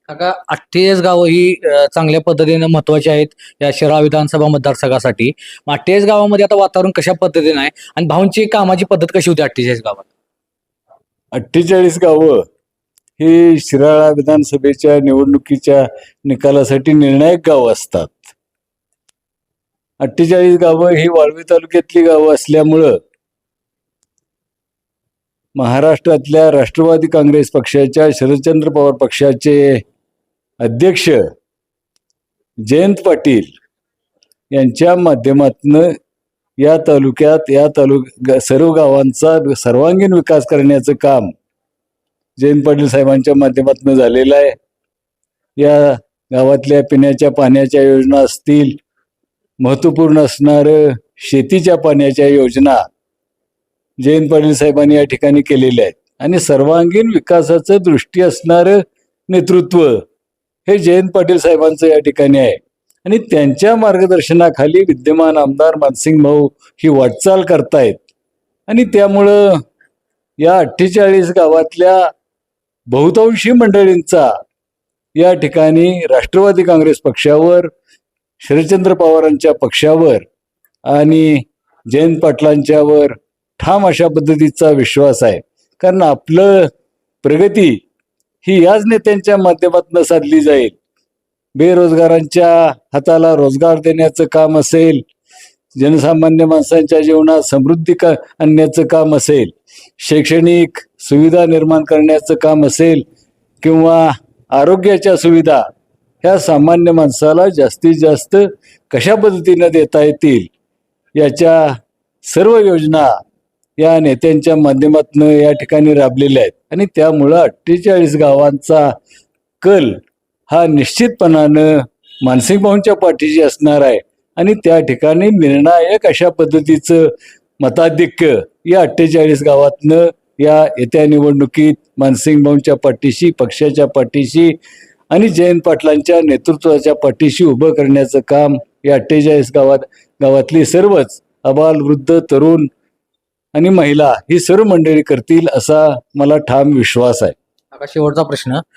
काका 48 गावं ही चांगल्या पद्धतीने महत्वाची आहेत या शिराळा विधानसभा मतदारसंघासाठी. मग 48 गावामध्ये आता वातावरण कशा पद्धतीने आहे आणि भाऊंची कामाची पद्धत कशी होती 48 गावात? 48 गावं ही शिराळा विधानसभेच्या निवडणुकीच्या निकालासाठी निर्णायक गावं असतात. 48 गावं ही वाळवी तालुक्यातली गावं असल्यामुळं महाराष्ट्रातल्या राष्ट्रवादी काँग्रेस पक्षाच्या शरदचंद्र पवार पक्षाचे अध्यक्ष जयंत पाटील यांच्या माध्यमातून या सर्व गावांचा सर्वांगीण विकास करण्याचं काम जयंत पाटील साहेबांच्या माध्यमातून झालेलं आहे. या गावातल्या पिण्याच्या पाण्याच्या योजना असतील, महत्वपूर्ण असणारं शेतीच्या पाण्याच्या योजना जयंत पाटील साहेबांनी या ठिकाणी केलेल्या आहेत आणि सर्वांगीण विकासाचं दृष्टी असणारं नेतृत्व हे जयंत पाटील साहेबांचं या ठिकाणी आहे आणि त्यांच्या मार्गदर्शनाखाली विद्यमान आमदार मानसिंग भाऊ ही वाटचाल करतायत आणि त्यामुळं या 48 गावातल्या बहुतांशी मंडळींचा या ठिकाणी राष्ट्रवादी काँग्रेस पक्षावर, शरदचंद्र पवारांच्या पक्षावर आणि जयंत पाटलांच्यावर ठाम अशा पद्धतीचा विश्वास आहे. कारण आपलं प्रगती ही याच नेत्यांच्या माध्यमातून साधली जाईल. बेरोजगारांच्या हाताला रोजगार देण्याचं काम असेल, जनसामान्य माणसांच्या जीवनात समृद्धी आणण्याचं काम असेल, शैक्षणिक सुविधा निर्माण करण्याचं काम असेल किंवा आरोग्याच्या सुविधा ह्या सामान्य माणसाला जास्तीत जास्त कशा पद्धतीनं देता येतील याच्या सर्व योजना या नेत्यांच्या माध्यमातून या ठिकाणी राबलेल्या आहेत आणि त्यामुळं 48 गावांचा कल हा निश्चितपणानं मानसिंग भाऊंच्या पाठीशी असणार आहे आणि त्या ठिकाणी निर्णायक अशा पद्धतीचं मताधिक्य या 48 गावातनं या येत्या निवडणुकीत मानसिंग भाऊंच्या पाठीशी, पक्षाच्या पाठीशी आणि जयंत पाटलांच्या नेतृत्वाच्या पाठीशी उभं करण्याचं काम या 48 गावातली सर्वच अबाल, वृद्ध, तरुण आणि महिला ही सर्व मंडळी करतील असा मला ठाम विश्वास आहे. काका शेवटचा प्रश्न,